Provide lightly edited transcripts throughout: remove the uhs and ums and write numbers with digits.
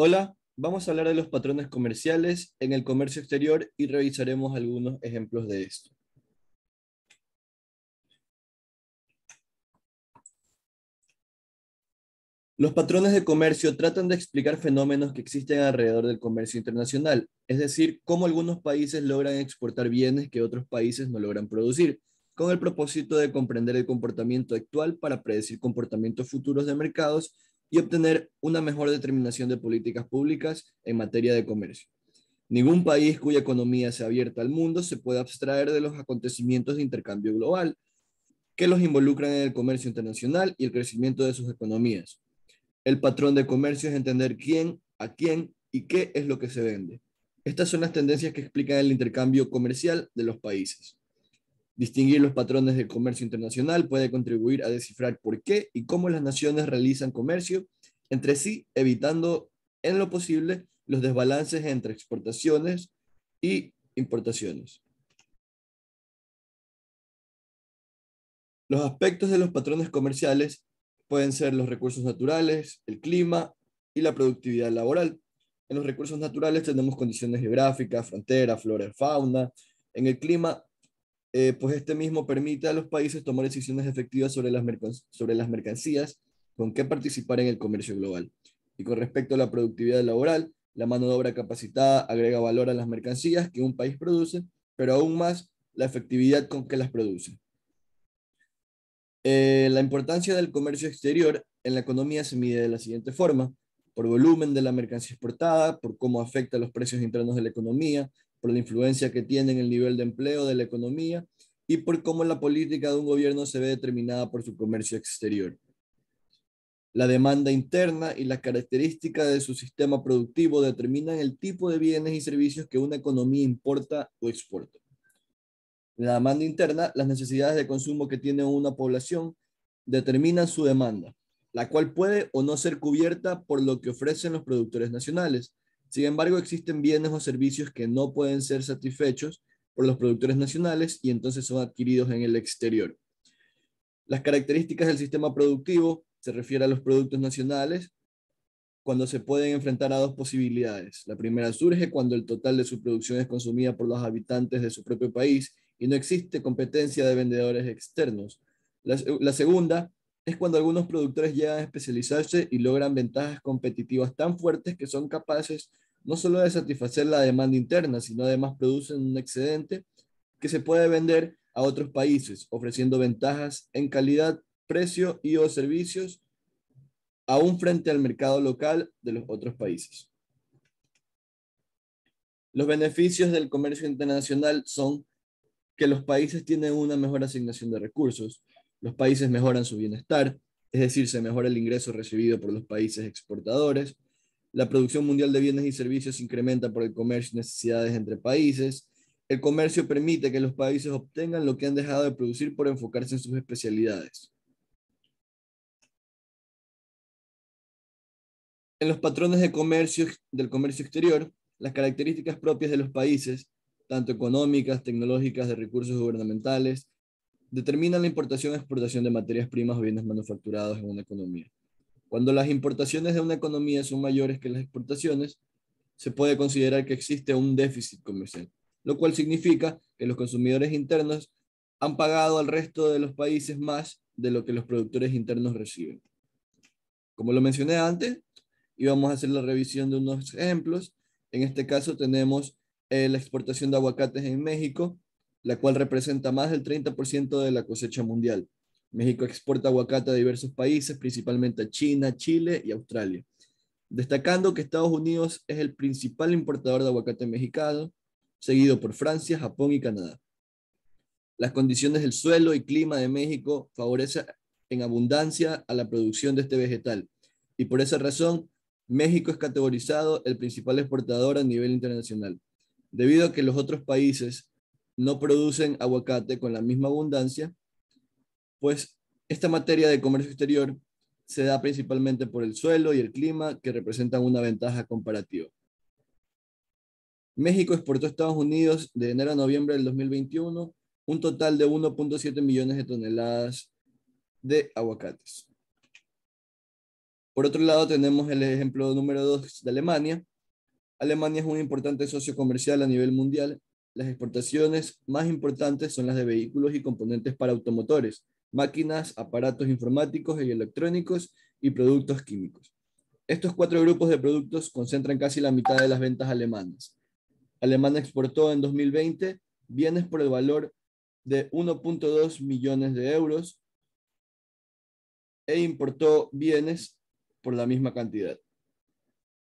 Hola, vamos a hablar de los patrones comerciales en el comercio exterior y revisaremos algunos ejemplos de esto. Los patrones de comercio tratan de explicar fenómenos que existen alrededor del comercio internacional, es decir, cómo algunos países logran exportar bienes que otros países no logran producir, con el propósito de comprender el comportamiento actual para predecir comportamientos futuros de mercados y obtener una mejor determinación de políticas públicas en materia de comercio. Ningún país cuya economía sea abierta al mundo se puede abstraer de los acontecimientos de intercambio global que los involucran en el comercio internacional y el crecimiento de sus economías. El patrón de comercio es entender quién, a quién y qué es lo que se vende. Estas son las tendencias que explican el intercambio comercial de los países. Distinguir los patrones de comercio internacional puede contribuir a descifrar por qué y cómo las naciones realizan comercio entre sí, evitando en lo posible los desbalances entre exportaciones y importaciones. Los aspectos de los patrones comerciales pueden ser los recursos naturales, el clima y la productividad laboral. En los recursos naturales tenemos condiciones geográficas, fronteras, flora y fauna. En el clima, pues este mismo permite a los países tomar decisiones efectivas sobre las mercancías con que participar en el comercio global. Y con respecto a la productividad laboral, la mano de obra capacitada agrega valor a las mercancías que un país produce, pero aún más la efectividad con que las produce. La importancia del comercio exterior en la economía se mide de la siguiente forma: por volumen de la mercancía exportada, por cómo afecta los precios internos de la economía, por la influencia que tiene en el nivel de empleo de la economía y por cómo la política de un gobierno se ve determinada por su comercio exterior. La demanda interna y las características de su sistema productivo determinan el tipo de bienes y servicios que una economía importa o exporta. La demanda interna, las necesidades de consumo que tiene una población, determinan su demanda, la cual puede o no ser cubierta por lo que ofrecen los productores nacionales. Sin embargo, existen bienes o servicios que no pueden ser satisfechos por los productores nacionales y entonces son adquiridos en el exterior. Las características del sistema productivo se refiere a los productos nacionales cuando se pueden enfrentar a dos posibilidades. La primera surge cuando el total de su producción es consumida por los habitantes de su propio país y no existe competencia de vendedores externos. La segunda es cuando algunos productores llegan a especializarse y logran ventajas competitivas tan fuertes que son capaces no solo de satisfacer la demanda interna, sino además producen un excedente que se puede vender a otros países, ofreciendo ventajas en calidad, precio y o servicios aún frente al mercado local de los otros países. Los beneficios del comercio internacional son que los países tienen una mejor asignación de recursos, los países mejoran su bienestar, es decir, se mejora el ingreso recibido por los países exportadores, la producción mundial de bienes y servicios se incrementa por el comercio y necesidades entre países, el comercio permite que los países obtengan lo que han dejado de producir por enfocarse en sus especialidades. En los patrones de comercio, del comercio exterior, las características propias de los países, tanto económicas, tecnológicas, de recursos gubernamentales, determinan la importación y exportación de materias primas o bienes manufacturados en una economía. Cuando las importaciones de una economía son mayores que las exportaciones, se puede considerar que existe un déficit comercial, lo cual significa que los consumidores internos han pagado al resto de los países más de lo que los productores internos reciben. Como lo mencioné antes, y vamos a hacer la revisión de unos ejemplos. En este caso tenemos la exportación de aguacates en México, la cual representa más del 30% de la cosecha mundial. México exporta aguacate a diversos países, principalmente a China, Chile y Australia. Destacando que Estados Unidos es el principal importador de aguacate mexicano, seguido por Francia, Japón y Canadá. Las condiciones del suelo y clima de México favorecen en abundancia a la producción de este vegetal, y por esa razón México es categorizado el principal exportador a nivel internacional, debido a que los otros países no producen aguacate con la misma abundancia, pues esta materia de comercio exterior se da principalmente por el suelo y el clima, que representan una ventaja comparativa. México exportó a Estados Unidos de enero a noviembre del 2021 un total de 1.7 millones de toneladas de aguacates. Por otro lado, tenemos el ejemplo número 2 de Alemania. Alemania es un importante socio comercial a nivel mundial. Las exportaciones más importantes son las de vehículos y componentes para automotores, máquinas, aparatos informáticos y electrónicos y productos químicos. Estos 4 grupos de productos concentran casi la mitad de las ventas alemanas. Alemania exportó en 2020 bienes por el valor de 1.2 millones de euros e importó bienes por la misma cantidad.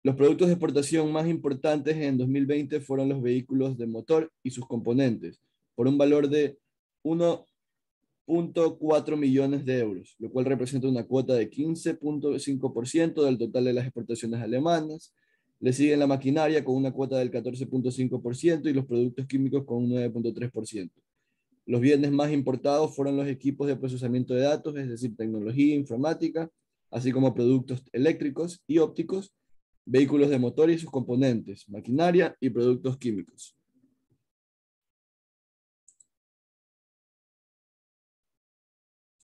Los productos de exportación más importantes en 2020 fueron los vehículos de motor y sus componentes, por un valor de 1.4 millones de euros, lo cual representa una cuota de 15.5% del total de las exportaciones alemanas. Le siguen la maquinaria con una cuota del 14.5% y los productos químicos con un 9.3%. Los bienes más importados fueron los equipos de procesamiento de datos, es decir, tecnología, informática, así como productos eléctricos y ópticos, vehículos de motor y sus componentes, maquinaria y productos químicos.